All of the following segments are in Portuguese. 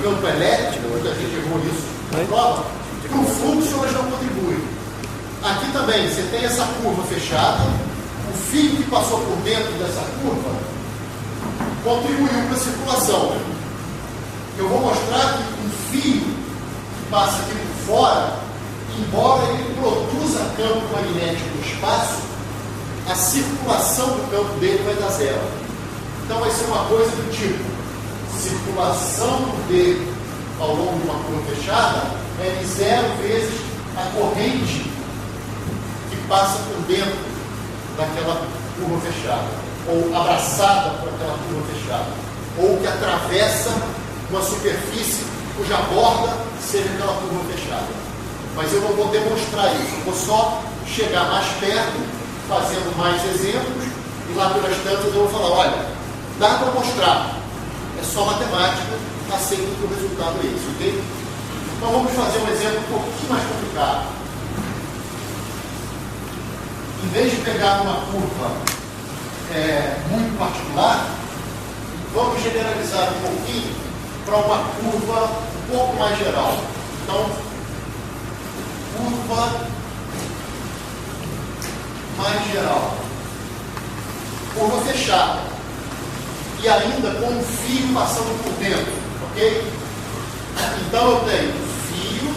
campo elétrico, muita gente errou isso na prova, para o fluxo elas não contribuem. Aqui também, você tem essa curva fechada, o fio que passou por dentro dessa curva contribuiu para a circulação. Eu vou mostrar que um fio que passa aqui por fora, embora ele produza campo magnético no espaço, a circulação do campo dele vai dar zero. Então vai ser uma coisa do tipo, circulação dele ao longo de uma curva fechada é de 0 vezes a corrente que passa por dentro daquela curva fechada, ou abraçada por aquela curva fechada, ou que atravessa uma superfície cuja borda seja aquela curva fechada. Mas eu não vou demonstrar isso, eu vou só chegar mais perto, fazendo mais exemplos, e lá pelas tantas eu vou falar, olha, dá para mostrar, é só matemática, aceito que o resultado é esse, ok? Então vamos fazer um exemplo um pouquinho mais complicado. Em vez de pegar uma curva muito particular, vamos generalizar um pouquinho para uma curva um pouco mais geral. Então, curva mais geral. Curva fechada. E ainda com um fio passando por dentro, ok? Então eu tenho fio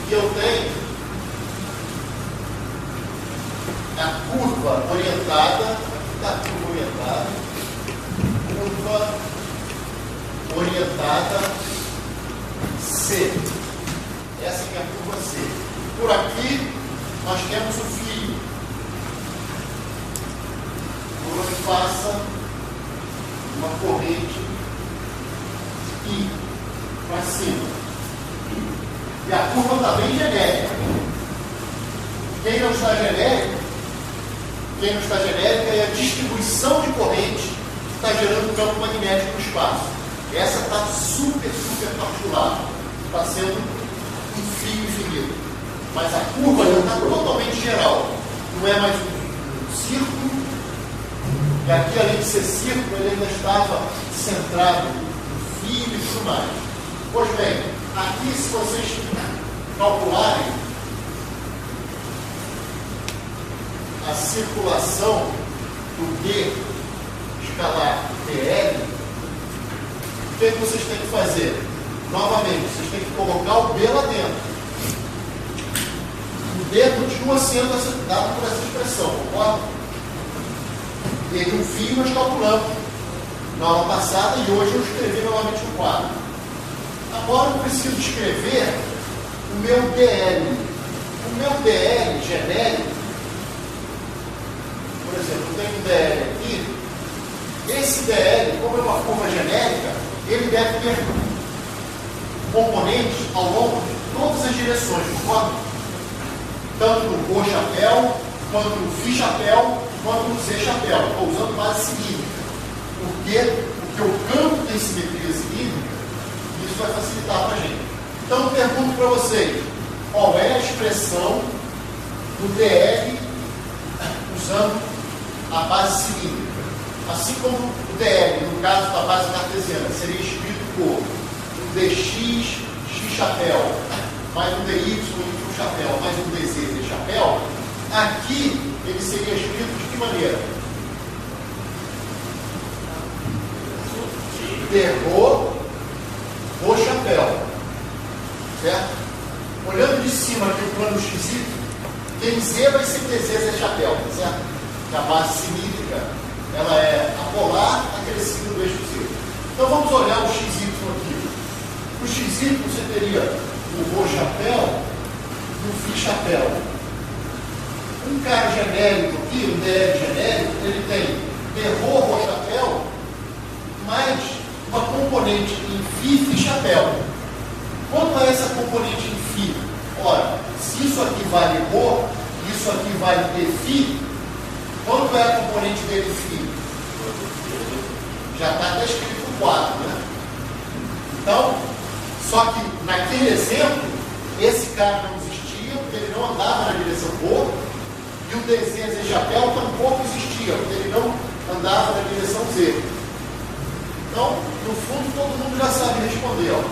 e eu tenho a curva orientada, curva orientada C. Essa aqui é a curva C. Por aqui nós temos o fio. Que passa uma corrente I para cima. E a curva está bem genérica. Quem não está genérica é a distribuição de corrente que está gerando campo magnético no espaço. Essa está super particular. Está sendo um fio infinito. Mas a curva já está totalmente geral. Não é mais um círculo. E aqui, além de ser círculo, ele ainda estava centrado no fio e tudo mais. Pois bem, aqui, se vocês calcularem a circulação do D escalar dl, o que vocês têm que fazer? Novamente, vocês têm que colocar o D lá dentro. O D continua sendo dado por essa expressão, concorda? Teve um fio, nós calculamos na aula passada e hoje eu escrevi novamente um quadro. Agora eu preciso escrever o meu DL. O meu DL genérico, por exemplo, eu tenho um DL aqui. Esse DL, como é uma curva genérica, ele deve ter componentes ao longo de todas as direções, concorda? Tanto no O chapéu, quanto no Φ chapéu, quanto no Z chapéu. Estou usando base cilíndrica. Porque o campo tem simetria cilíndrica, isso vai facilitar para a gente. Então eu pergunto para vocês, qual é a expressão do DL usando a base cilíndrica? Assim como o DL, no caso da base cartesiana, seria escrito por um DX, X chapéu, mais um DY, Y chapéu, mais um DZ, Z chapéu, aqui ele seria escrito de que maneira? Derrou o chapéu. Certo? Olhando de cima aqui o plano XY, quem Z vai ser DZ, Z chapéu, certo? Que a base cilíndrica ela é apolar acrescida do eixo Z. Então vamos olhar o XY aqui. O XY você teria o Rho chapéu e o Φ chapéu. Um cara genérico aqui, um DL genérico, ele tem Rho chapéu mais uma componente em Φ chapéu. Quanto é essa componente em Φ? Ora, se isso aqui vale Rho, isso aqui vale Dφ, quanto é a componente dele em Φ? Já está até escrito no quadro, né? Então, só que naquele exemplo, esse cara não existia, porque ele não andava na direção Rho, e o DZ, Z chapéu tampouco existia, porque ele não andava na direção Z. Então, no fundo, todo mundo já sabe responder. Ó.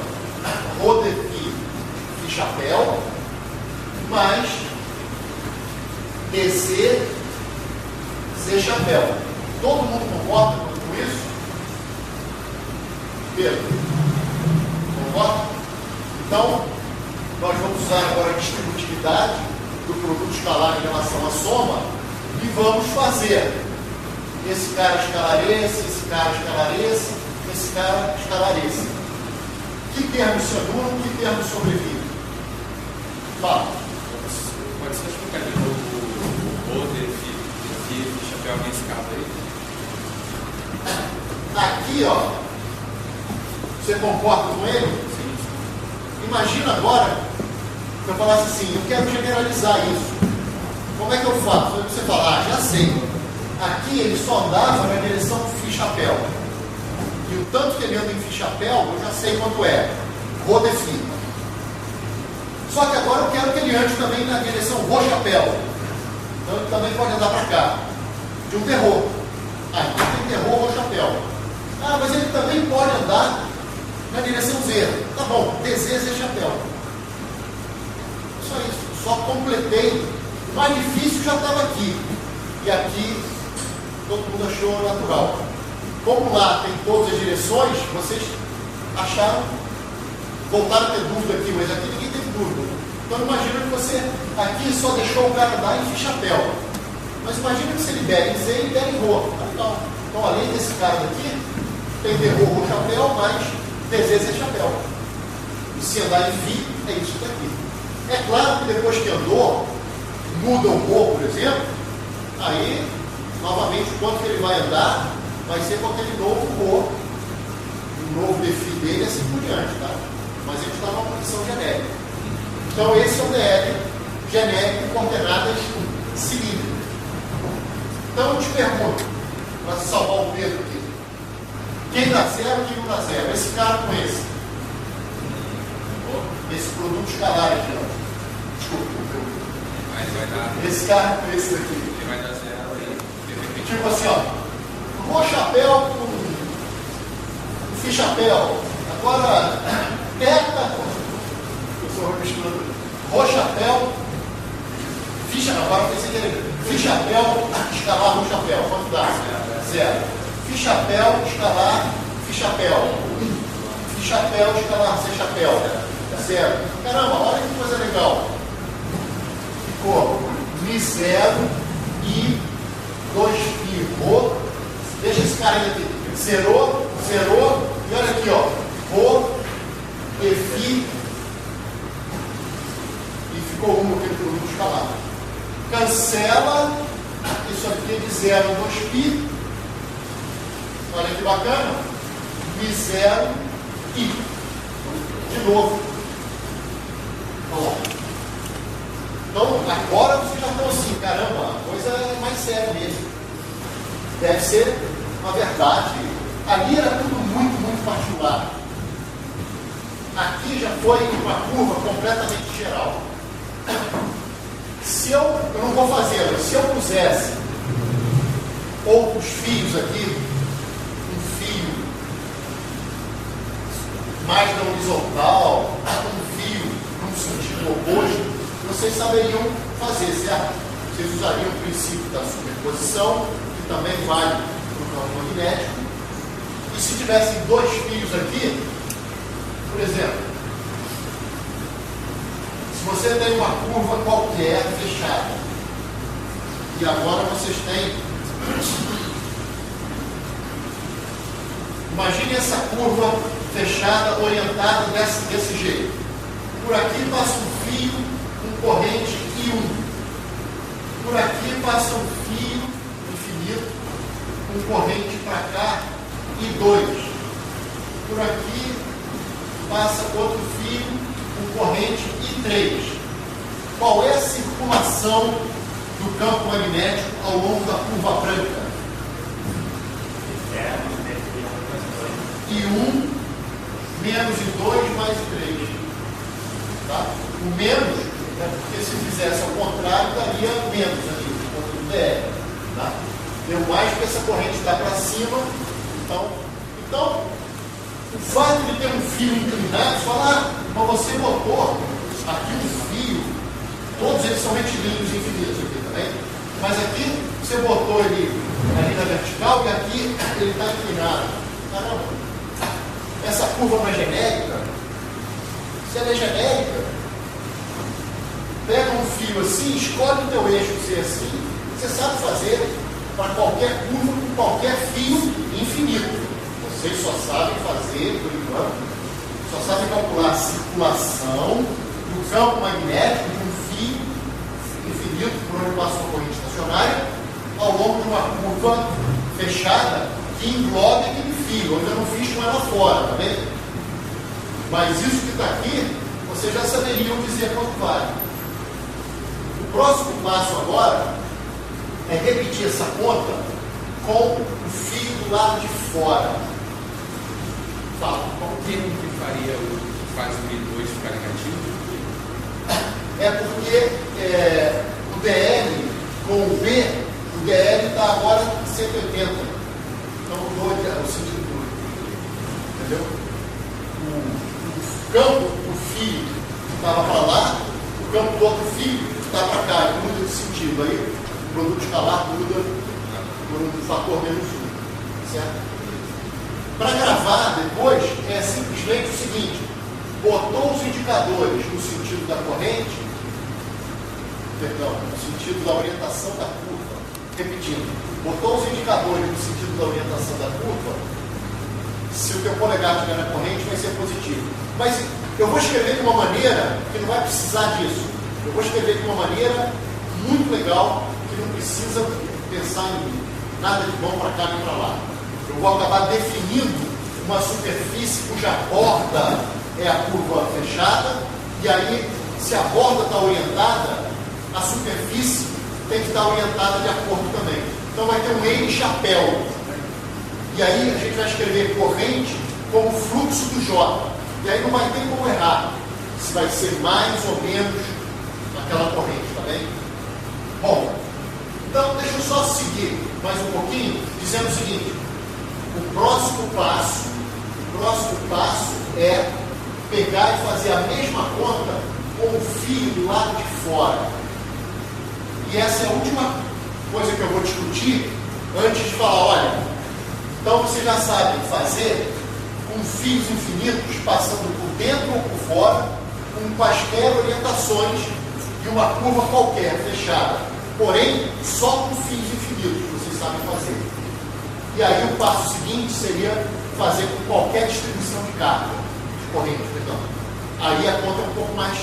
Rho de Fi, Fi chapéu, mais DC, C chapéu. Todo mundo concorda com isso? Pedro? Concorda? Então, nós vamos usar agora a distributividade do produto escalar em relação à soma e vamos fazer esse cara escalar esse cara escalar esse cara escalar esse. Que termos se anulam, que termos sobrevivem? Fala. Pode você explicar de novo o Rho de Fi chapéu nesse caso aí? Aqui, ó, você concorda com ele? Sim. Imagina agora que eu falasse assim, eu quero generalizar isso. Como é que eu faço? Aí você fala, já sei. Aqui ele só andava na direção do Fi chapéu. E o tanto que ele anda em Fi chapéu, eu já sei quanto é. Rho de Fi. Só que agora eu quero que ele ande também na direção Rho chapéu. Então ele também pode andar para cá. De um terror. Então tem terror Rho chapéu. Ah, mas ele também pode andar na direção Z. Tá bom, DZ, Z chapéu. Só isso. Só completei. O mais difícil já estava aqui. E aqui todo mundo achou natural. Como lá tem todas as direções, vocês acharam, voltaram a ter dúvida aqui, mas aqui ninguém teve dúvida. Então imagina que você aqui só deixou o cara andar em Fi chapéu. Mas imagina que se ele der em Z, ele der em Rho. Então além desse cara daqui, tem terror Rho chapéu, mais DZ, Z chapéu. E se andar em Fi, é isso daqui. É claro que depois que andou, muda o Rho, por exemplo, aí, novamente, o quanto que ele vai andar, vai ser com aquele novo Rho, o novo defi dele, assim por diante, tá? Mas a gente está numa condição genérica. Então, esse é o DL genérico com coordenadas cilíndricas. Então, eu te pergunto, para salvar o Pedro aqui, quem dá zero, quem não dá zero? Esse cara com esse. Esse produto escalar aqui, ó. Desculpa. Vai dar. Esse cara com esse daqui. Ele vai dar zero aí. Tipo assim, ó. Rho chapéu com Fi chapéu. Agora, teta. Eu sou misturando. Rho chapéu. Fi chapéu. Agora eu pensei que ele. Fi chapéu, escalar Rho chapéu. Quanto dá? Zero. Fi chapéu, escalar Fi chapéu. Fi chapéu, escalar C chapéu. Zero. Caramba, olha que coisa legal. Ficou Mi zero e 2Fi Rho. Deixa esse cara aí aqui. Zerou, zerou. E olha aqui, ó. Rho e Fi. E ficou aquele produto escalar. Cancela. Isso aqui é de 0 a 2Pi. Olha que bacana. Mi zero e. De novo. Então, agora vocês já estão assim, caramba, a coisa é mais séria mesmo. Deve ser uma verdade. Ali era tudo muito, muito particular. Aqui já foi uma curva completamente geral. Se eu não vou fazer, mas se eu pusesse outros fios aqui, um fio mais na horizontal, um fio num sentido oposto, vocês saberiam fazer, certo? Vocês usariam o princípio da superposição, que também vale para o campo magnético. E se tivessem dois fios aqui, por exemplo, se você tem uma curva qualquer fechada, e agora vocês têm. Imagine essa curva fechada, orientada desse jeito. Por aqui passa um fio, corrente I1. Por aqui passa um fio infinito, com corrente para cá, I2. Por aqui passa outro fio, com corrente I3. Qual é a circulação do campo magnético ao longo da curva branca? I1 menos I2 mais I3. Tá? O menos porque se fizesse ao contrário, daria menos ali, por conta do DR. Tá? Deu mais porque essa corrente está para cima, então Então, o fato de ter um fio inclinado, você fala, mas você botou aqui um fio, todos eles são retilíneos infinitos aqui também, mas aqui você botou ele ali na vertical e aqui ele está inclinado. Caramba, essa curva não é genérica? Se ela é genérica, pega um fio assim, escolhe o teu eixo ser assim, você sabe fazer para qualquer curva com qualquer fio infinito. Vocês só sabem fazer, por enquanto, só sabem calcular a circulação do campo magnético de um fio infinito por onde passa uma corrente estacionária ao longo de uma curva fechada que englobe aquele fio. Eu ainda não fiz com ela fora, tá vendo? Mas isso que está aqui, vocês já saberiam dizer quanto vale. O próximo passo agora é repetir essa conta com o fio do lado de fora. Fala. Qual o termo que faria o faz o I2 ficar negativo? É porque o DL com o B, o DL está agora 180. Então mudou o sentido do. Entendeu? O campo do fio estava para lá, o campo do outro fio está para cá, ele muda de sentido. Aí o produto escalar muda por um fator menos 1. Certo? Para gravar depois, é simplesmente o seguinte: botou os indicadores no sentido da corrente, perdão, no sentido da orientação da curva, repetindo, botou os indicadores no sentido da orientação da curva, se o teu polegar estiver na corrente, vai ser positivo. Mas eu vou escrever de uma maneira que não vai precisar disso. Eu vou escrever de uma maneira muito legal, que não precisa pensar em nada de bom para cá nem para lá. Eu vou acabar definindo uma superfície cuja borda é a curva fechada, e aí, se a borda está orientada, a superfície tem que estar orientada de acordo também. Então vai ter um N chapéu. E aí a gente vai escrever corrente como fluxo do J. E aí não vai ter como errar se vai ser mais ou menos aquela corrente, tá bem? Bom, então deixa eu só seguir mais um pouquinho, dizendo o seguinte: o próximo passo é pegar e fazer a mesma conta com o fio do lado de fora. E essa é a última coisa que eu vou discutir antes de falar, olha, então vocês já sabem fazer com fios infinitos passando por dentro ou por fora, com quaisquer orientações de uma curva qualquer fechada, porém só com fios infinitos vocês sabem fazer. E aí o passo seguinte seria fazer com qualquer distribuição de carga, de corrente, perdão. Aí a conta é um pouco mais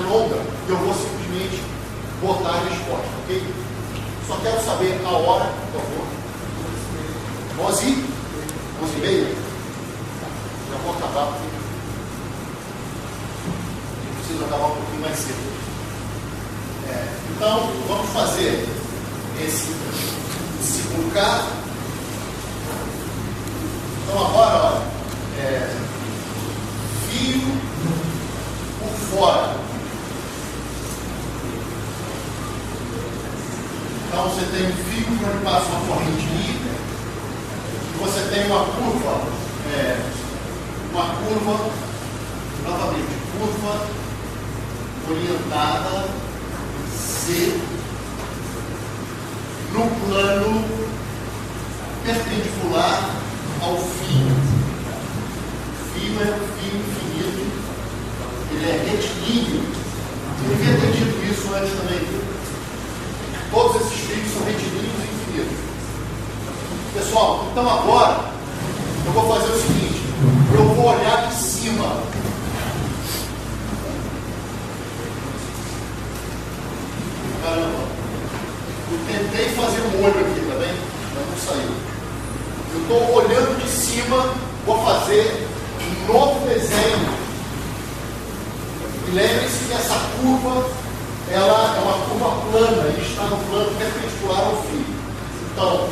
longa e eu vou simplesmente botar a resposta, ok? Só quero saber a hora, por favor. 11h30? Já vou acabar, porque eu preciso acabar um pouquinho mais cedo. Então, vamos fazer esse segundo caso. Então agora, olha, fio por fora. Então você tem um fio onde passa uma corrente livre, e você tem uma curva, novamente, curva orientada C no plano perpendicular ao fio. O fio é um fio infinito, ele é retilíneo. Eu devia ter dito isso antes também. Todos esses fios são retilíneos e infinitos. Pessoal, então agora eu vou fazer o seguinte: eu vou olhar de cima. Caramba, eu tentei fazer um olho aqui, tá bem? Mas não saiu. Eu estou olhando de cima, vou fazer um novo desenho. E lembre-se que essa curva, ela é uma curva plana, e está no plano perpendicular ao fio. Então,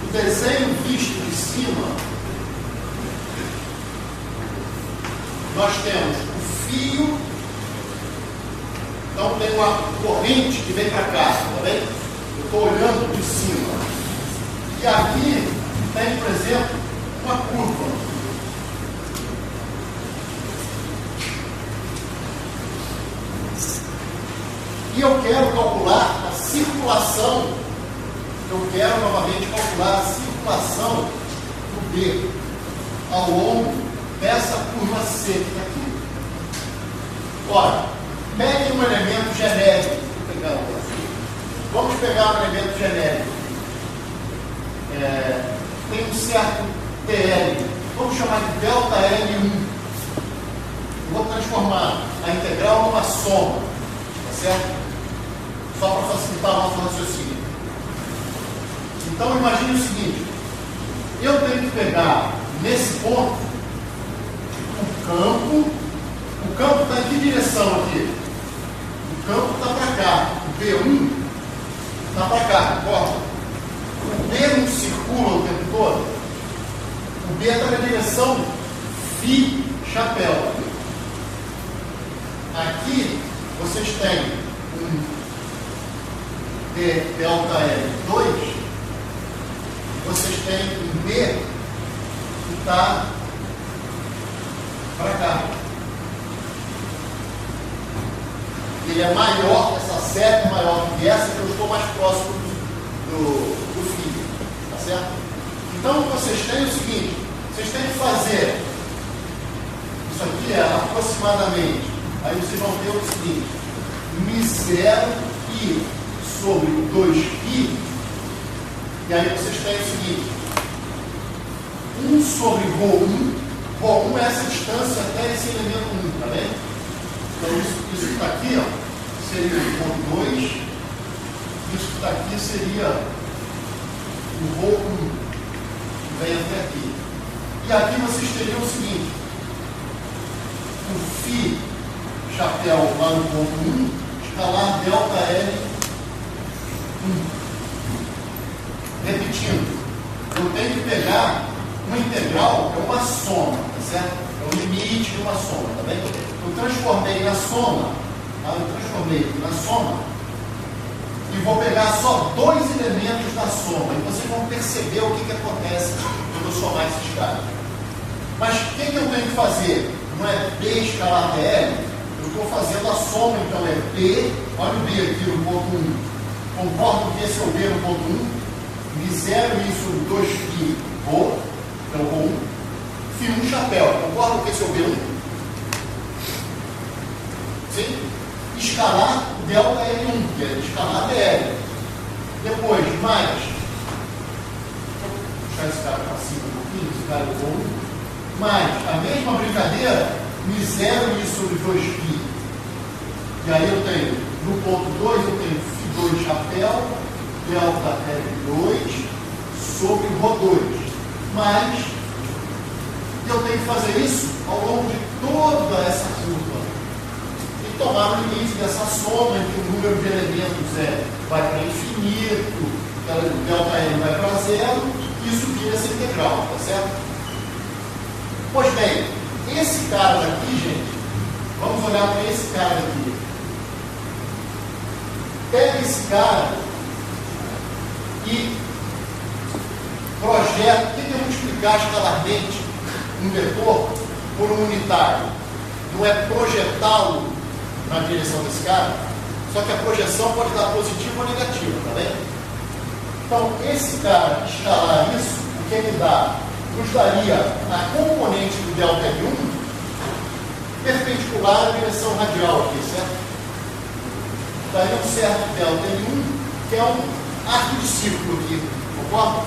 o desenho visto de cima, nós temos o fio, então tem uma corrente que vem para cá, tá bem? Eu estou olhando de cima. E aqui tem, por exemplo, uma curva. E eu quero calcular a circulação, eu quero novamente calcular a circulação do B ao longo dessa curva C que está aqui. Ora, pegue um elemento genérico. Vamos pegar um elemento genérico. Tem um certo TL. Vamos chamar de delta L1. Vou transformar a integral numa soma. Tá certo? Só para facilitar o nosso raciocínio. Então, imagine o seguinte. Eu tenho que pegar, nesse ponto, o campo. O campo está em que direção aqui? O campo está para cá. O B1 está para cá, concorda? O B não circula o tempo todo. O B está na direção Φ chapéu. Aqui vocês têm um D delta L2. Vocês têm um B que está para cá. Ele é maior, essa seta é maior que essa, que eu estou mais próximo do fio. Tá certo? Então, vocês têm o seguinte: vocês têm que fazer isso aqui é aproximadamente. Aí vocês vão ter o seguinte: μ0 π sobre 2π. E aí vocês têm o seguinte: 1 sobre ρ1. ρ1 é essa distância até esse elemento 1, tá vendo? Então, isso que está aqui, ó, seria o ρ2, isso que está aqui seria o ρ1, que vem até aqui. E aqui vocês teriam o seguinte: o Φ chapéu lá no ponto 1, escalar delta L1. Repetindo, eu tenho que pegar uma integral, que é uma soma, tá certo? É o limite de uma soma, tá bem? Eu transformei na soma, e vou pegar só dois elementos da soma, e vocês vão perceber o que acontece quando eu somar esses caras. Mas o que eu tenho que fazer? Não é B escalar DL, eu estou fazendo a soma, então é B, olha o B aqui no ponto 1, concordo que esse é o B no ponto 1, μ0 isso 2π ρ, então ρ1, Φ1 chapéu, concordo que esse é o B1? Sim? Escalar delta L1, que é escalar DL. Depois, mais. Vou puxar esse cara para cima um pouquinho, esse cara é bom. Mais, a mesma brincadeira, μ0 isso sobre 2π. E aí eu tenho, no ponto 2, eu tenho Φ2 chapéu, delta L2 sobre ρ2. Mas, eu tenho que fazer isso ao longo de toda essa curva. Tomar o limite dessa soma em que o número de elementos vai para infinito, o delta L vai para zero, isso vira essa integral, tá certo? Pois bem, esse cara daqui, gente, vamos olhar para esse cara aqui. Pega esse cara e projeta. O que eu vou explicar escalarmente um vetor por um unitário? Não é projetá-lo na direção desse cara, só que a projeção pode dar positiva ou negativa, tá bem? Então, esse cara escalar isso, o que ele dá? Nos daria a componente do delta L1 perpendicular à direção radial aqui, certo? Daria um certo delta L1, que é um arco de círculo aqui, concorda?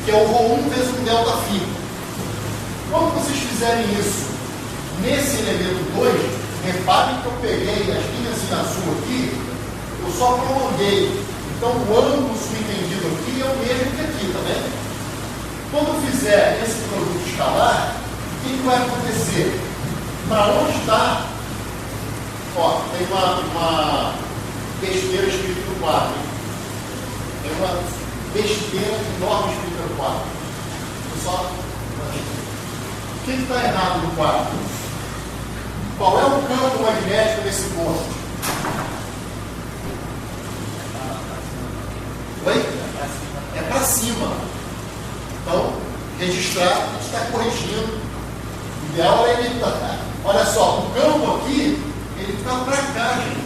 Que é o ρ1 vezes um delta φ. Quando vocês fizerem isso nesse elemento 2, reparem que eu peguei as linhas em azul aqui, eu só prolonguei. Então o ângulo subentendido aqui é o mesmo que aqui, tá vendo? Quando eu fizer esse produto escalar, o que vai acontecer? Para onde está? Ó, tem uma besteira escrita no quadro. Tem uma besteira enorme escrita no quadro. Só... O que está errado no quadro? Qual é o campo magnético desse ponto? Oi? É para cima. Então, registrar, a gente está corrigindo. O ideal é ele estar. Olha só, o campo aqui, ele está para cá, gente.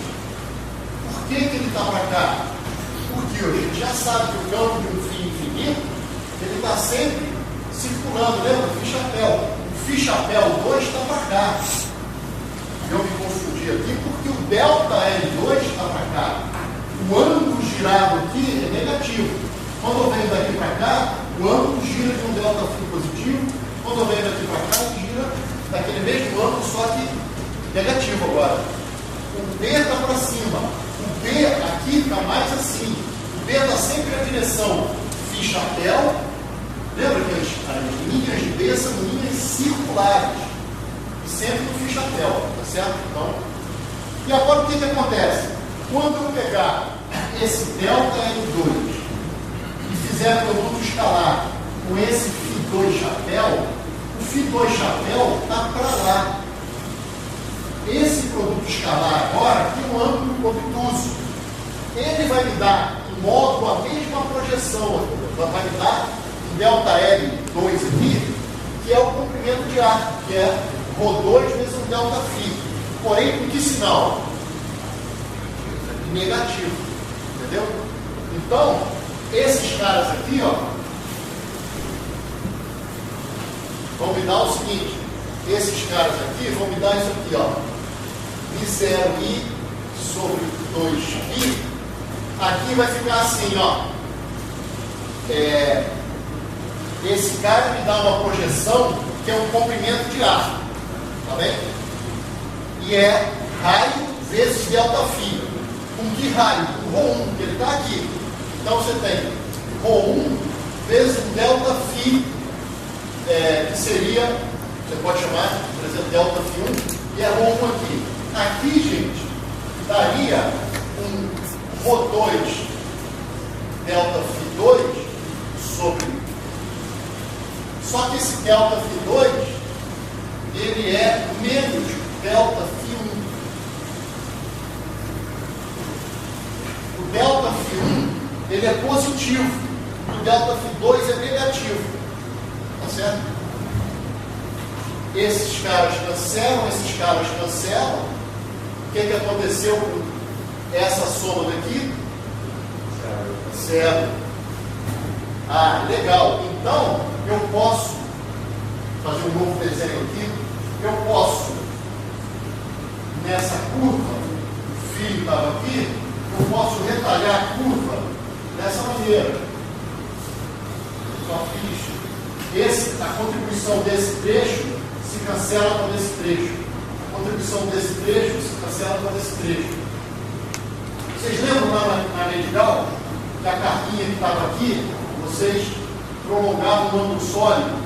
Por que ele está para cá? Porque a gente já sabe que o campo de um fio infinito, ele está sempre circulando, lembra? O fio-chapéu. O fio-chapéu 2 está para cá. Eu me confundi aqui porque o delta L2 está para cá. O ângulo girado aqui é negativo. Quando eu venho daqui para cá, o ângulo gira de um delta φ positivo. Quando eu venho daqui para cá, ele gira daquele mesmo ângulo, só que negativo agora. O B está para cima. O B aqui está mais assim. O B está sempre na direção φ-chapéu. Lembra que as linhas de B são linhas circulares. E sempre no φ-chapéu, tá certo? Então, e agora o que acontece? Quando eu pegar esse delta L2 e fizer produto escalar com esse φ2 chapéu, o φ2 chapéu está para lá. Esse produto escalar agora tem um ângulo obtuso. Ele vai me dar, em módulo, a mesma projeção. Vai me dar um delta L2 aqui, que é o comprimento de ar, que é ρ2 vezes um delta φ. Porém, com que sinal? Negativo. Entendeu? Então, esses caras aqui, ó, vão me dar o seguinte. Esses caras aqui vão me dar isso aqui, ó. I0i sobre 2i. Aqui vai ficar assim, ó. Esse cara me dá uma projeção que é um comprimento de ar. Tá bem? E é raio vezes delta φ. Com que raio? Com ρ1, porque ele está aqui. Então você tem ρ1 vezes o delta φ, que seria, você pode chamar, por exemplo, delta φ1, e é ρ1 aqui. Aqui, gente, daria um ρ2 delta φ2 sobre. Só que esse delta φ2, ele é menos delta φ1. O delta φ1, ele é positivo. O delta φ2 é negativo. Tá certo? Esses caras cancelam, esses caras cancelam. O que aconteceu com essa soma daqui? Zero. Ah, legal. Então, eu posso fazer um novo desenho aqui. Eu posso, nessa curva, o φ estava aqui, eu posso retalhar a curva dessa maneira. Só fiz. A contribuição desse trecho se cancela com esse trecho. A contribuição desse trecho se cancela com esse trecho. Vocês lembram lá na lei de Gauss, que a carguinha que estava aqui, vocês prolongavam o ângulo sólido?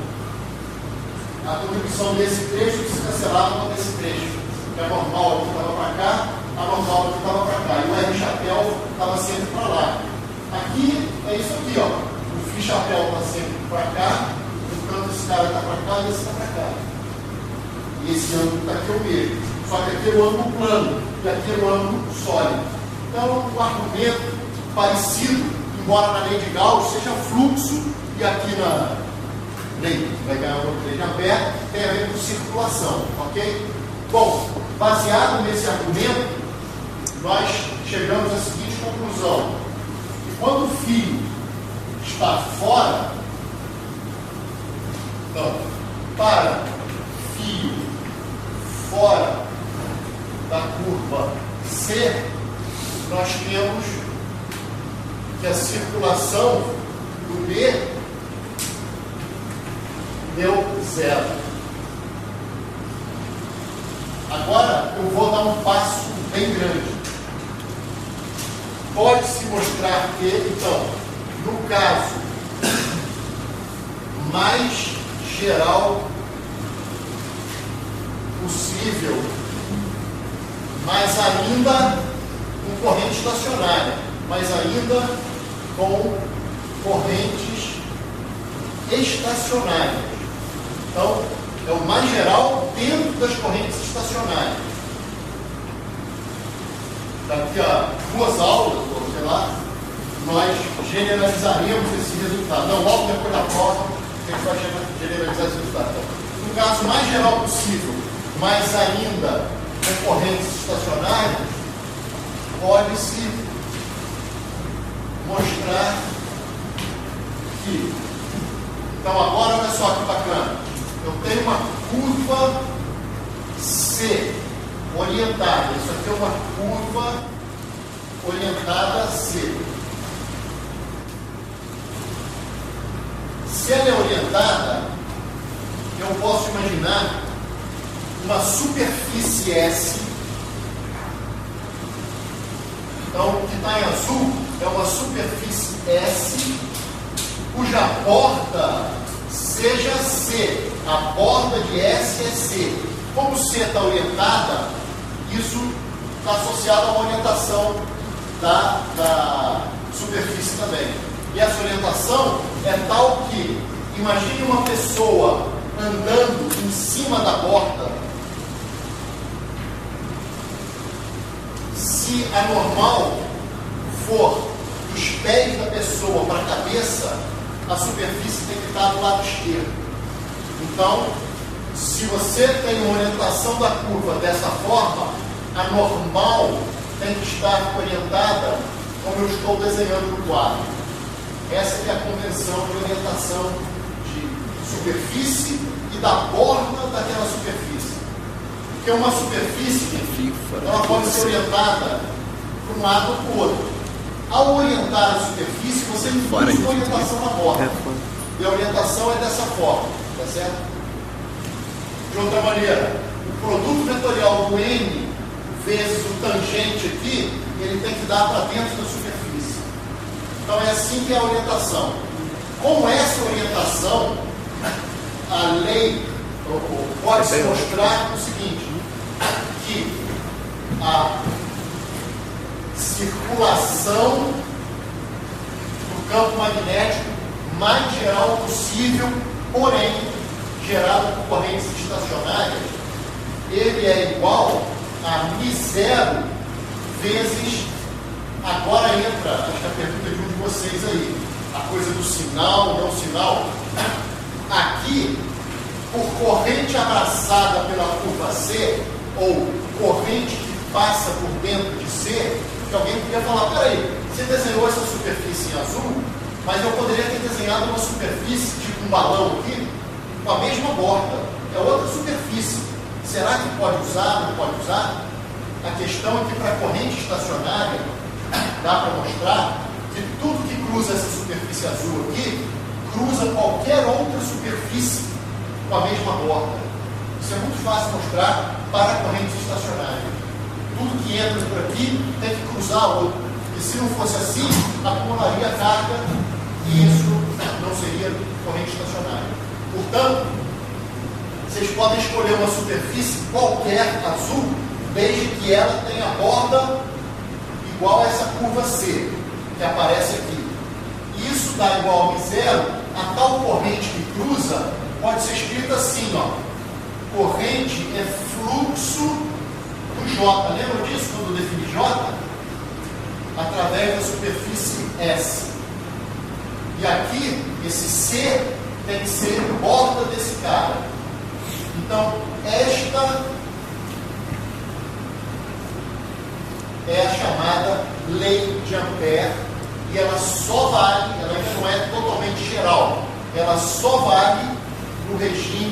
A contribuição desse trecho se cancelava com esse trecho. Que a normal aqui estava para cá, a normal aqui estava para cá. E o R chapéu estava sempre para lá. Aqui é isso aqui, ó. O φ chapéu está sempre para cá, enquanto esse cara está para cá e esse está para cá. E esse ângulo está aqui é o mesmo. Só que aqui é o ângulo plano e aqui é o ângulo sólido. Então, um argumento parecido, embora na lei de Gauss seja fluxo, e aqui na lei que vai ganhar uma lei de Ampère, tem a ver com circulação, ok? Bom, baseado nesse argumento, nós chegamos à seguinte conclusão: que quando o fio está fora, então, para fio fora da curva C, nós temos que a circulação do B deu zero. Agora eu vou dar um passo bem grande. Pode-se mostrar que, então, no caso mais geral possível, mas ainda com corrente estacionária, mas ainda com correntes estacionárias. Então, é o mais geral dentro das correntes estacionárias. Daqui a 2 aulas, ou sei lá, nós generalizaremos esse resultado. Não, logo depois da prova, gente vai generalizar esse resultado. Então, no caso mais geral possível, mas ainda com correntes estacionárias, pode-se mostrar que. Então agora olha só que bacana. Eu tenho uma curva C orientada. Isso aqui é uma curva orientada a C. Se ela é orientada, eu posso imaginar uma superfície S. Então, o que está em azul é uma superfície S, cuja borda seja C. A borda de S é C. Como C está orientada, isso está associado a uma orientação da superfície também. E essa orientação é tal que, imagine uma pessoa andando em cima da borda. Se a normal for dos pés da pessoa para a cabeça, a superfície tem que estar do lado esquerdo. Então, se você tem uma orientação da curva dessa forma, a normal tem que estar orientada como eu estou desenhando no quadro. Essa é a convenção de orientação de superfície e da borda daquela superfície. Porque uma superfície, ela pode ser orientada para um lado ou para o outro. Ao orientar a superfície, você induz a orientação na borda. E a orientação é dessa forma, tá certo? De outra maneira, o produto vetorial do N vezes o tangente aqui, ele tem que dar para dentro da superfície. Então é assim que é a orientação. Com essa orientação, a lei pode se mostrar o seguinte, que a circulação do campo magnético mais geral possível, porém gerado por correntes estacionárias, ele é igual a μ0 vezes, agora entra, acho que a pergunta de um de vocês aí, a coisa do sinal, não sinal. Aqui, por corrente abraçada pela curva C, ou corrente que passa por dentro de C, que alguém podia falar, peraí, você desenhou essa superfície em azul, mas eu poderia ter desenhado uma superfície, tipo um balão aqui, com a mesma borda, é outra superfície. Será que pode usar, não pode usar? A questão é que para a corrente estacionária, dá para mostrar que tudo que cruza essa superfície azul aqui, cruza qualquer outra superfície com a mesma borda. Isso é muito fácil mostrar para correntes estacionárias. Tudo que entra por aqui tem que cruzar o outro. E se não fosse assim, acumularia carga e isso não seria corrente estacionária. Portanto, vocês podem escolher uma superfície qualquer azul, desde que ela tenha borda igual a essa curva C, que aparece aqui. Isso dá igual a μ0, a tal corrente que cruza pode ser escrita assim, ó. Corrente é fluxo do J. Lembra disso quando eu defini J? Através da superfície S. E aqui, esse C tem que ser borda desse cara. Então, esta é a chamada lei de Ampère, e ela só vale, ela ainda não é totalmente geral, ela só vale no regime